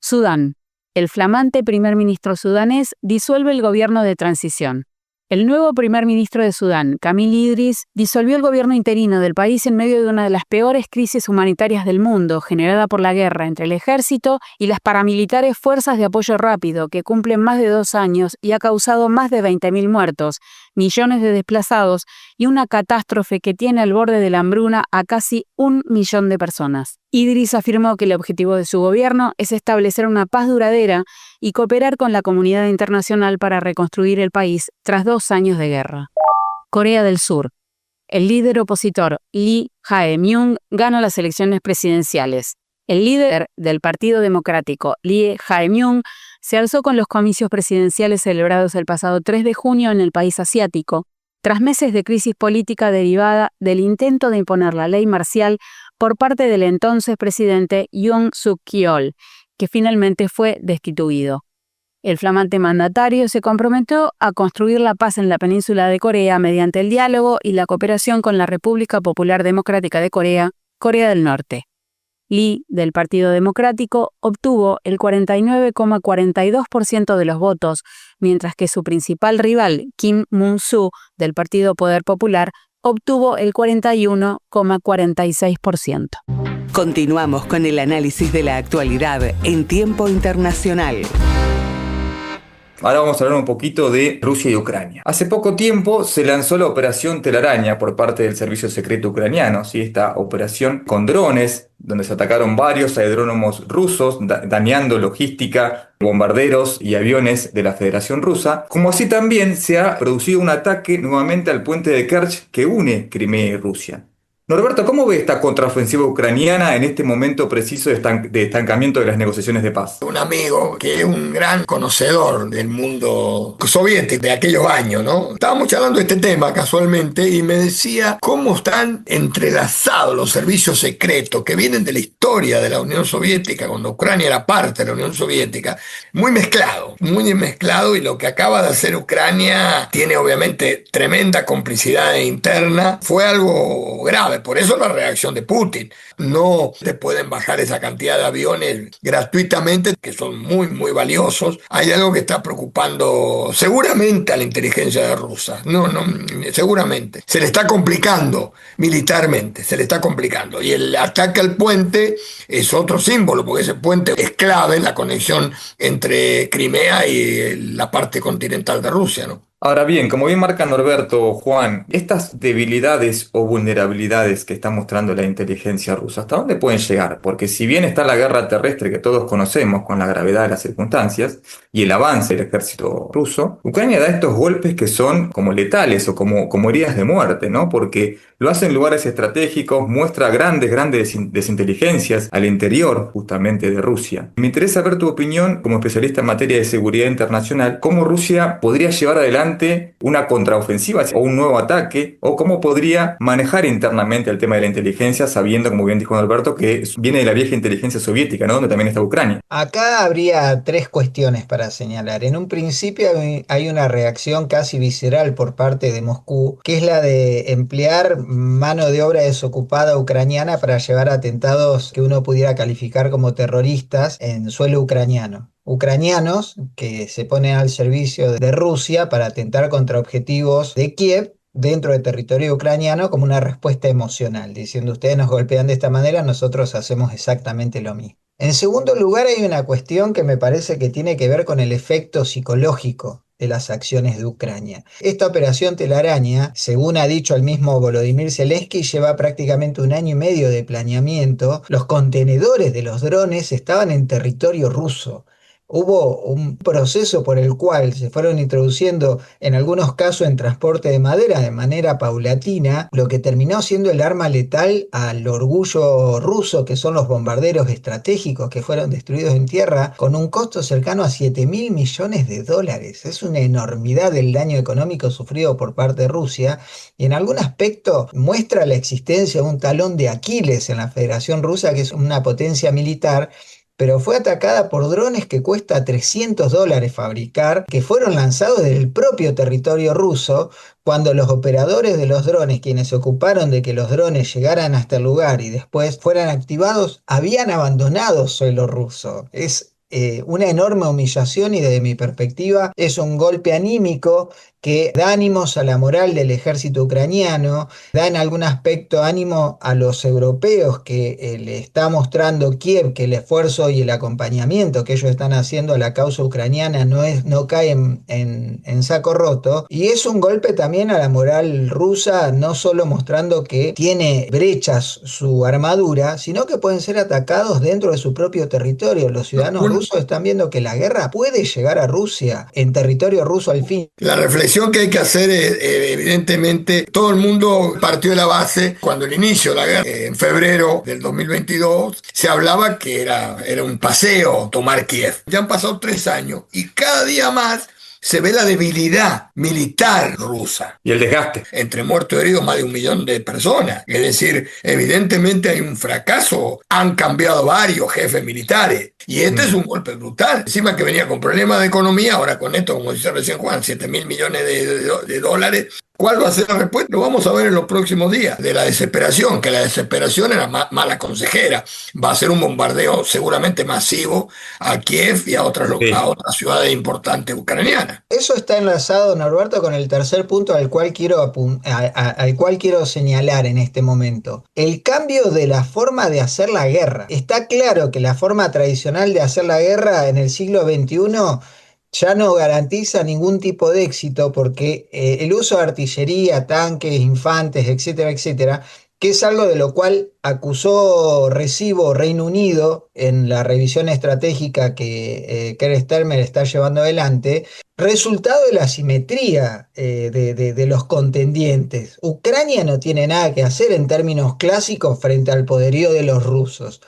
Sudán. El flamante primer ministro sudanés disuelve el gobierno de transición. El nuevo primer ministro de Sudán, Camil Idris, disolvió el gobierno interino del país en medio de una de las peores crisis humanitarias del mundo, generada por la guerra entre el ejército y las paramilitares Fuerzas de Apoyo Rápido, que cumplen más de 2 años y ha causado más de 20.000 muertos, millones de desplazados y una catástrofe que tiene al borde de la hambruna a casi 1 millón de personas. Idris afirmó que el objetivo de su gobierno es establecer una paz duradera y cooperar con la comunidad internacional para reconstruir el país tras 2 años de guerra. Corea del Sur. El líder opositor Lee Jae-myung gana las elecciones presidenciales. El líder del Partido Democrático, Lee Jae-myung, se alzó con los comicios presidenciales celebrados el pasado 3 de junio en el país asiático, tras meses de crisis política derivada del intento de imponer la ley marcial por parte del entonces presidente Yoon Suk-yeol, que finalmente fue destituido. El flamante mandatario se comprometió a construir la paz en la península de Corea mediante el diálogo y la cooperación con la República Popular Democrática de Corea, Corea del Norte. Lee, del Partido Democrático, obtuvo el 49,42% de los votos, mientras que su principal rival, Kim Moon-soo, del Partido Poder Popular, obtuvo el 41,46%. Continuamos con el análisis de la actualidad en tiempo internacional. Ahora vamos a hablar un poquito de Rusia y Ucrania. Hace poco tiempo se lanzó la Operación Telaraña por parte del Servicio Secreto Ucraniano, ¿sí? Esta operación con drones, donde se atacaron varios aeródromos rusos, dañando logística, bombarderos y aviones de la Federación Rusa, como así también se ha producido un ataque nuevamente al puente de Kerch que une Crimea y Rusia. Norberto, ¿cómo ve esta contraofensiva ucraniana en este momento preciso de estancamiento de las negociaciones de paz? Un amigo que es un gran conocedor del mundo soviético de aquellos años, ¿no? Estábamos charlando de este tema casualmente y me decía cómo están entrelazados los servicios secretos que vienen de la historia de la Unión Soviética, cuando Ucrania era parte de la Unión Soviética, muy mezclado, y lo que acaba de hacer Ucrania tiene obviamente tremenda complicidad interna. Fue algo grave. Por eso la reacción de Putin. No te pueden bajar esa cantidad de aviones gratuitamente, que son muy valiosos. Hay algo que está preocupando seguramente a la inteligencia rusa. Seguramente. Se le está complicando militarmente, se le está complicando. Y el ataque al puente es otro símbolo, porque ese puente es clave en la conexión entre Crimea y la parte continental de Rusia, ¿no? Ahora bien, como bien marca Norberto, Juan, estas debilidades o vulnerabilidades que está mostrando la inteligencia rusa, ¿hasta dónde pueden llegar? Porque si bien está la guerra terrestre que todos conocemos con la gravedad de las circunstancias y el avance del ejército ruso, Ucrania da estos golpes que son como letales o como heridas de muerte, ¿no? Porque lo hace en lugares estratégicos, muestra grandes desinteligencias al interior justamente de Rusia. Me interesa ver tu opinión como especialista en materia de seguridad internacional, cómo Rusia podría llevar adelante una contraofensiva o un nuevo ataque, o cómo podría manejar internamente el tema de la inteligencia, sabiendo, como bien dijo Alberto, que viene de la vieja inteligencia soviética, ¿no? Donde también está Ucrania. Acá habría tres cuestiones para señalar. En un principio hay una reacción casi visceral por parte de Moscú, que es la de emplear mano de obra desocupada ucraniana para llevar atentados que uno pudiera calificar como terroristas en suelo ucraniano. Ucranianos que se ponen al servicio de Rusia para atentar contra objetivos de Kiev dentro del territorio ucraniano como una respuesta emocional, diciendo ustedes nos golpean de esta manera, nosotros hacemos exactamente lo mismo. En segundo lugar, hay una cuestión que me parece que tiene que ver con el efecto psicológico de las acciones de Ucrania. Esta operación Telaraña, según ha dicho el mismo Volodymyr Zelensky, lleva prácticamente 1 año y medio de planeamiento. Los contenedores de los drones estaban en territorio ruso. Hubo un proceso por el cual se fueron introduciendo, en algunos casos en transporte de madera, de manera paulatina, lo que terminó siendo el arma letal al orgullo ruso, que son los bombarderos estratégicos que fueron destruidos en tierra, con un costo cercano a $7.000 millones. Es una enormidad el daño económico sufrido por parte de Rusia, y en algún aspecto muestra la existencia de un talón de Aquiles en la Federación Rusa, que es una potencia militar, pero fue atacada por drones que cuesta $300 fabricar, que fueron lanzados desde el propio territorio ruso, cuando los operadores de los drones, quienes se ocuparon de que los drones llegaran hasta el lugar y después fueran activados, habían abandonado suelo ruso. Es una enorme humillación y desde mi perspectiva es un golpe anímico que da ánimos a la moral del ejército ucraniano, da en algún aspecto ánimo a los europeos que le está mostrando Kiev que el esfuerzo y el acompañamiento que ellos están haciendo a la causa ucraniana no cae en saco roto, y es un golpe también a la moral rusa, no solo mostrando que tiene brechas su armadura, sino que pueden ser atacados dentro de su propio territorio. Los ciudadanos rusos están viendo que la guerra puede llegar a Rusia, en territorio ruso al fin. La reflexión que hay que hacer es, evidentemente, todo el mundo partió de la base cuando el inicio de la guerra, en febrero del 2022, se hablaba que era un paseo tomar Kiev. Ya han pasado 3 años y cada día más se ve la debilidad militar rusa. Y el desgaste. Entre muertos y heridos, más de 1 millón de personas. Es decir, evidentemente hay un fracaso. Han cambiado varios jefes militares. Y este es un golpe brutal. Encima que venía con problemas de economía, ahora con esto, como dice recién Juan, $7.000 millones de dólares. ¿Cuál va a ser la respuesta? Lo vamos a ver en los próximos días. De la desesperación, que la desesperación era mala consejera. Va a ser un bombardeo seguramente masivo a Kiev y a otras ciudades importantes ucranianas. Eso está enlazado, Norberto, con el tercer punto al cual quiero señalar en este momento. El cambio de la forma de hacer la guerra. Está claro que la forma tradicional de hacer la guerra en el siglo XXI ya no garantiza ningún tipo de éxito porque el uso de artillería, tanques, infantes, etcétera, etcétera, que es algo de lo cual acusó recibo Reino Unido en la revisión estratégica que Keir Starmer está llevando adelante, resultado de la asimetría de los contendientes. Ucrania no tiene nada que hacer en términos clásicos frente al poderío de los rusos.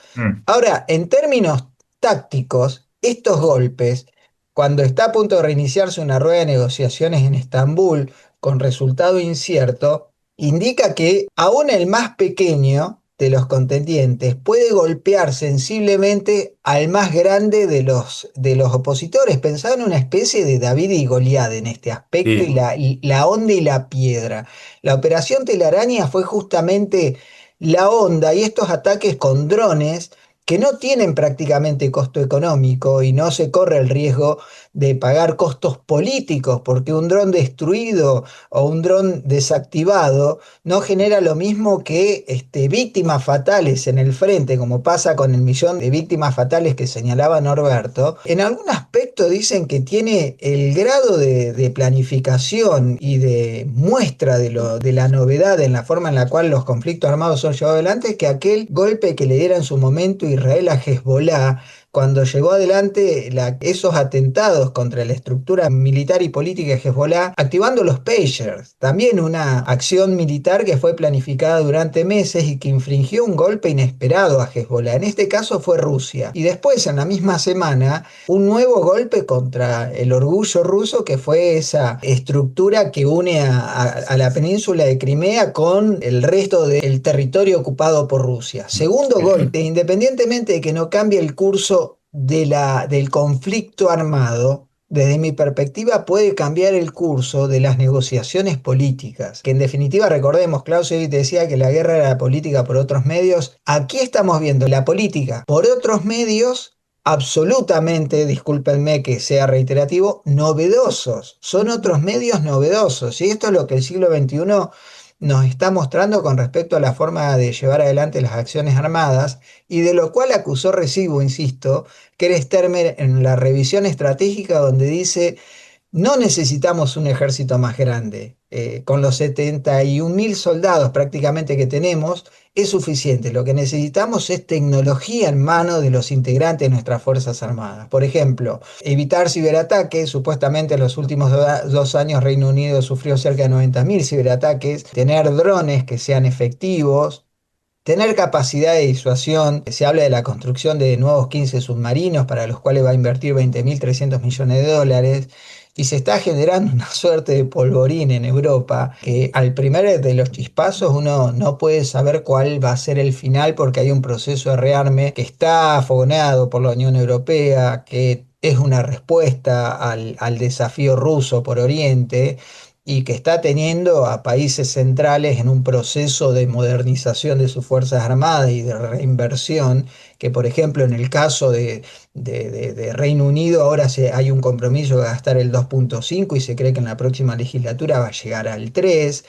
Ahora, en términos tácticos, estos golpes, cuando está a punto de reiniciarse una rueda de negociaciones en Estambul con resultado incierto, indica que aún el más pequeño de los contendientes puede golpear sensiblemente al más grande de los opositores. Pensaba en una especie de David y Goliat en este aspecto, Sí. y la onda y la piedra. La operación Telaraña fue justamente la onda y estos ataques con drones que no tienen prácticamente costo económico y no se corre el riesgo de pagar costos políticos, porque un dron destruido o un dron desactivado no genera lo mismo que víctimas fatales en el frente, como pasa con el millón de víctimas fatales que señalaba Norberto. En algún aspecto dicen que tiene el grado de planificación y de muestra de la novedad en la forma en la cual los conflictos armados son llevados adelante, que aquel golpe que le diera en su momento Israel a Hezbollah, cuando llevó adelante esos atentados contra la estructura militar y política de Hezbollah, activando los pagers, también una acción militar que fue planificada durante meses y que infringió un golpe inesperado a Hezbollah. En este caso fue Rusia. Y después, en la misma semana, un nuevo golpe contra el orgullo ruso, que fue esa estructura que une a la península de Crimea con el resto del territorio ocupado por Rusia. Segundo golpe, independientemente de que no cambie el curso del conflicto armado, desde mi perspectiva puede cambiar el curso de las negociaciones políticas, que en definitiva, recordemos, Clausewitz decía que la guerra era la política por otros medios. Aquí estamos viendo la política por otros medios absolutamente, discúlpenme que sea reiterativo, novedosos. Son otros medios novedosos, y esto es lo que el siglo XXI nos está mostrando con respecto a la forma de llevar adelante las acciones armadas, y de lo cual acusó recibo, insisto, Keir Starmer en la revisión estratégica, donde dice: no necesitamos un ejército más grande. Con los 71.000 soldados prácticamente que tenemos es suficiente. Lo que necesitamos es tecnología en manos de los integrantes de nuestras Fuerzas Armadas. Por ejemplo, evitar ciberataques. Supuestamente en los últimos 2 años Reino Unido sufrió cerca de 90.000 ciberataques. Tener drones que sean efectivos. Tener capacidad de disuasión. Se habla de la construcción de nuevos 15 submarinos para los cuales va a invertir 20.300 millones de dólares. Y se está generando una suerte de polvorín en Europa, que al primer de los chispazos uno no puede saber cuál va a ser el final, porque hay un proceso de rearme que está afogonado por la Unión Europea, que es una respuesta al desafío ruso por Oriente, y que está teniendo a países centrales en un proceso de modernización de sus Fuerzas Armadas y de reinversión, que por ejemplo en el caso de Reino Unido ahora hay un compromiso de gastar el 2.5 y se cree que en la próxima legislatura va a llegar al 3.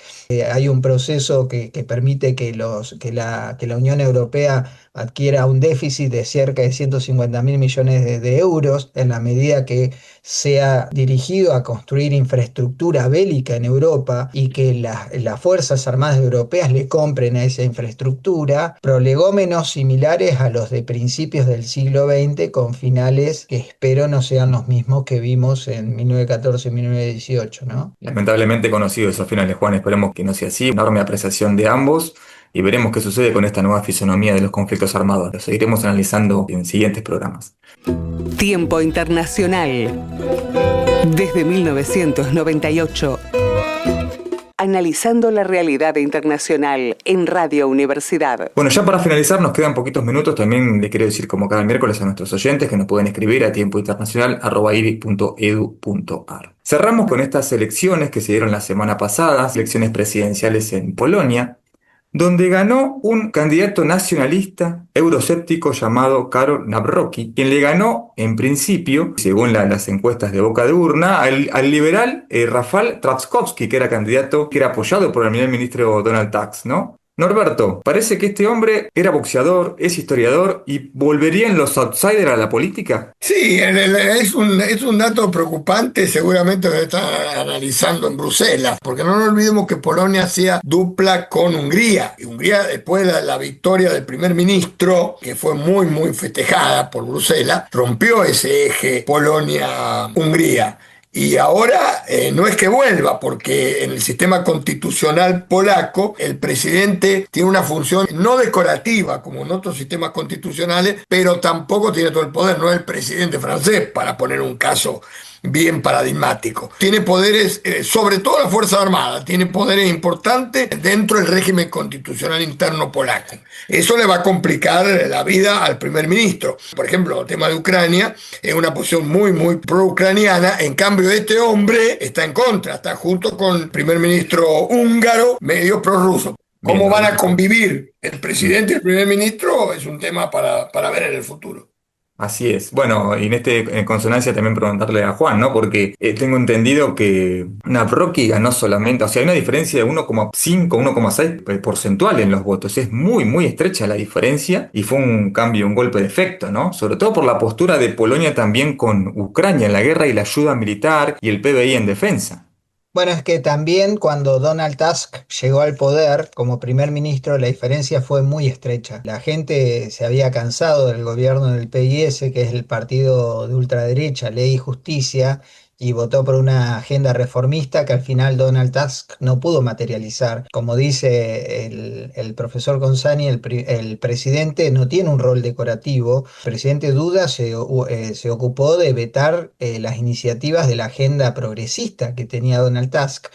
Hay un proceso que permite que la Unión Europea adquiera un déficit de cerca de 150.000 millones de euros, en la medida que sea dirigido a construir infraestructura bélica en Europa, y que las Fuerzas Armadas europeas le compren a esa infraestructura. Prolegómenos similares a los de principios del siglo XX, con finales que espero no sean los mismos que vimos en 1914 y 1918, ¿no? Lamentablemente conocidos esos finales, Juan, esperemos que no sea así. Enorme apreciación de ambos y veremos qué sucede con esta nueva fisonomía de los conflictos armados. Lo seguiremos analizando en siguientes programas. Tiempo Internacional. Desde 1998. Analizando la realidad internacional en Radio Universidad. Bueno, ya para finalizar nos quedan poquitos minutos. También le quiero decir, como cada miércoles, a nuestros oyentes que nos pueden escribir a tiempointernacional@ibi.edu.ar. Cerramos con estas elecciones que se dieron la semana pasada, elecciones presidenciales en Polonia, donde ganó un candidato nacionalista euroscéptico llamado Karol Nawrocki, quien le ganó, en principio, según las encuestas de boca de urna, al liberal Rafał Trzaskowski, que era candidato, que era apoyado por el primer ministro Donald Tusk, ¿no? Norberto, parece que este hombre era boxeador, es historiador y ¿volverían los outsiders a la política? Sí, es un dato preocupante, seguramente lo están analizando en Bruselas, porque no nos olvidemos que Polonia hacía dupla con Hungría, y Hungría, después de la victoria del primer ministro, que fue muy, muy festejada por Bruselas, rompió ese eje Polonia-Hungría. Y ahora no es que vuelva, porque en el sistema constitucional polaco el presidente tiene una función no decorativa como en otros sistemas constitucionales, pero tampoco tiene todo el poder, no es el presidente francés, para poner un caso bien paradigmático. Tiene poderes, sobre todo la Fuerza Armada, tiene poderes importantes dentro del régimen constitucional interno polaco. Eso le va a complicar la vida al primer ministro. Por ejemplo, el tema de Ucrania es una posición muy, muy pro-ucraniana. En cambio, este hombre está en contra, está junto con el primer ministro húngaro, medio prorruso. ¿Cómo van a convivir el presidente y el primer ministro? Es un tema para ver en el futuro. Así es. Bueno, y en consonancia también preguntarle a Juan, ¿no? Porque tengo entendido que Navrocki ganó solamente, o sea, hay una diferencia de 1,5, 1,6 porcentual en los votos. Es muy, muy estrecha la diferencia y fue un cambio, un golpe de efecto, ¿no? Sobre todo por la postura de Polonia también con Ucrania en la guerra y la ayuda militar y el PBI en defensa. Bueno, es que también cuando Donald Tusk llegó al poder como primer ministro, la diferencia fue muy estrecha. La gente se había cansado del gobierno del PIS, que es el partido de ultraderecha, Ley y Justicia, y votó por una agenda reformista que al final Donald Tusk no pudo materializar. Como dice el profesor Gonzani, el presidente no tiene un rol decorativo. El presidente Duda se ocupó de vetar las iniciativas de la agenda progresista que tenía Donald Tusk.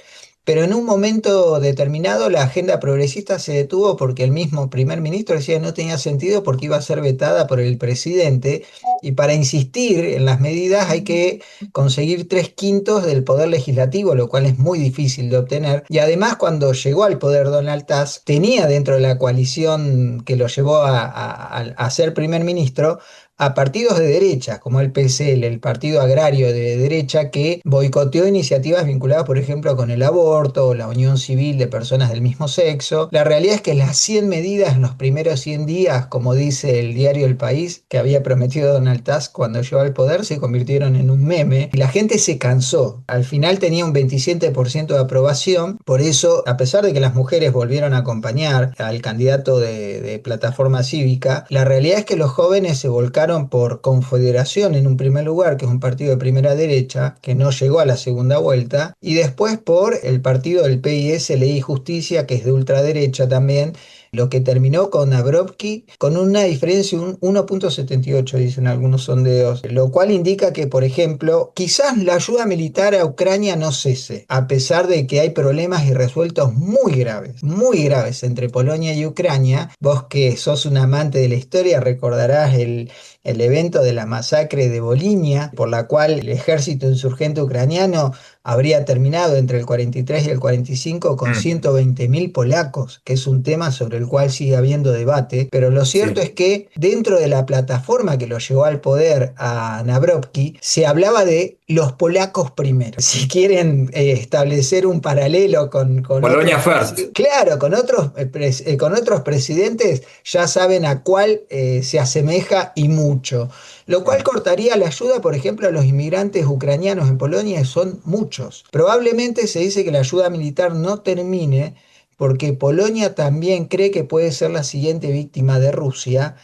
Pero en un momento determinado la agenda progresista se detuvo porque el mismo primer ministro decía que no tenía sentido porque iba a ser vetada por el presidente, y para insistir en las medidas hay que conseguir 3/5 del poder legislativo, lo cual es muy difícil de obtener. Y además, cuando llegó al poder Donald Tusk, tenía dentro de la coalición que lo llevó a ser primer ministro a partidos de derecha, como el PSL, el Partido Agrario de Derecha, que boicoteó iniciativas vinculadas, por ejemplo, con el aborto o la unión civil de personas del mismo sexo. La realidad es que las 100 medidas en los primeros 100 días, como dice el diario El País, que había prometido Donald Tusk cuando llegó al poder, se convirtieron en un meme y la gente se cansó. Al final tenía un 27% de aprobación, por eso, a pesar de que las mujeres volvieron a acompañar al candidato de Plataforma Cívica, la realidad es que los jóvenes se volcaron por Confederación en un primer lugar, que es un partido de primera derecha, que no llegó a la segunda vuelta, y después por el partido del PIS, Ley y Justicia, que es de ultraderecha también, lo que terminó con Navrocki con una diferencia, un 1,78 dicen algunos sondeos, lo cual indica que, por ejemplo, quizás la ayuda militar a Ucrania no cese, a pesar de que hay problemas irresueltos muy graves entre Polonia y Ucrania. Vos que sos un amante de la historia recordarás el evento de la masacre de Volhynia, por la cual el ejército insurgente ucraniano habría terminado entre el 43 y el 45 con 120.000 polacos, que es un tema sobre el cual sigue habiendo debate, pero lo cierto es que dentro de la plataforma que lo llevó al poder a Navrocki, se hablaba de los polacos primero. Si quieren establecer un paralelo con Polonia First. Claro, con otros presidentes, ya saben a cuál se asemeja y mucho. Lo cual cortaría la ayuda, por ejemplo, a los inmigrantes ucranianos en Polonia, que son muchos. Probablemente se dice que la ayuda militar no termine porque Polonia también cree que puede ser la siguiente víctima de Rusia,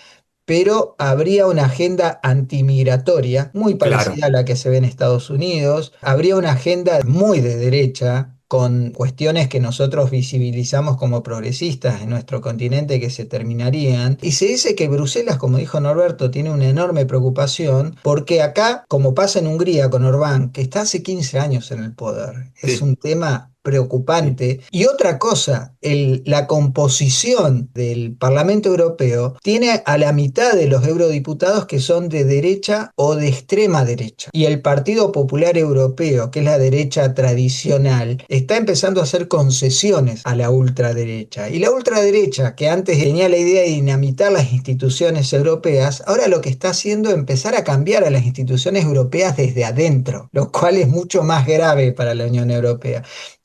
pero habría una agenda antimigratoria muy parecida a la que se ve en Estados Unidos. Habría una agenda muy de derecha, con cuestiones que nosotros visibilizamos como progresistas en nuestro continente que se terminarían. Y se dice que Bruselas, como dijo Norberto, tiene una enorme preocupación porque acá, como pasa en Hungría con Orbán, que está hace 15 años en el poder, es un tema preocupante. Y otra cosa, la composición del Parlamento Europeo tiene a la mitad de los eurodiputados que son de derecha o de extrema derecha. Y el Partido Popular Europeo, que es la derecha tradicional, está empezando a hacer concesiones a la ultraderecha. Y la ultraderecha, que antes tenía la idea de dinamitar las instituciones europeas, ahora lo que está haciendo es empezar a cambiar a las instituciones europeas desde adentro, lo cual es mucho más grave para la Unión Europea.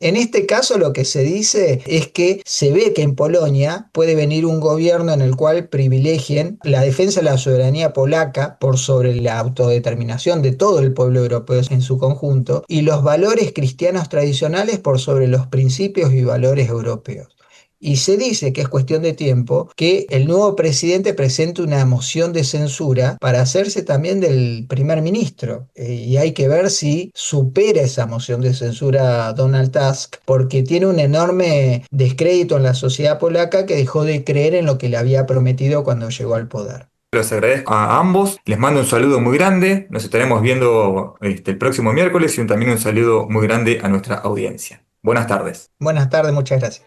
En este caso lo que se dice es que se ve que en Polonia puede venir un gobierno en el cual privilegien la defensa de la soberanía polaca por sobre la autodeterminación de todo el pueblo europeo en su conjunto y los valores cristianos tradicionales por sobre los principios y valores europeos. Y se dice que es cuestión de tiempo que el nuevo presidente presente una moción de censura para hacerse también del primer ministro. Y hay que ver si supera esa moción de censura Donald Tusk, porque tiene un enorme descrédito en la sociedad polaca que dejó de creer en lo que le había prometido cuando llegó al poder. Los agradezco a ambos, les mando un saludo muy grande, nos estaremos viendo el próximo miércoles y también un saludo muy grande a nuestra audiencia. Buenas tardes. Buenas tardes, muchas gracias.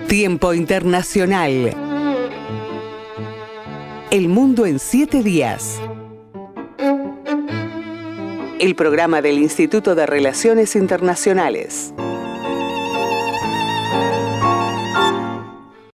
Tiempo Internacional. El mundo en 7 días. El programa del Instituto de Relaciones Internacionales.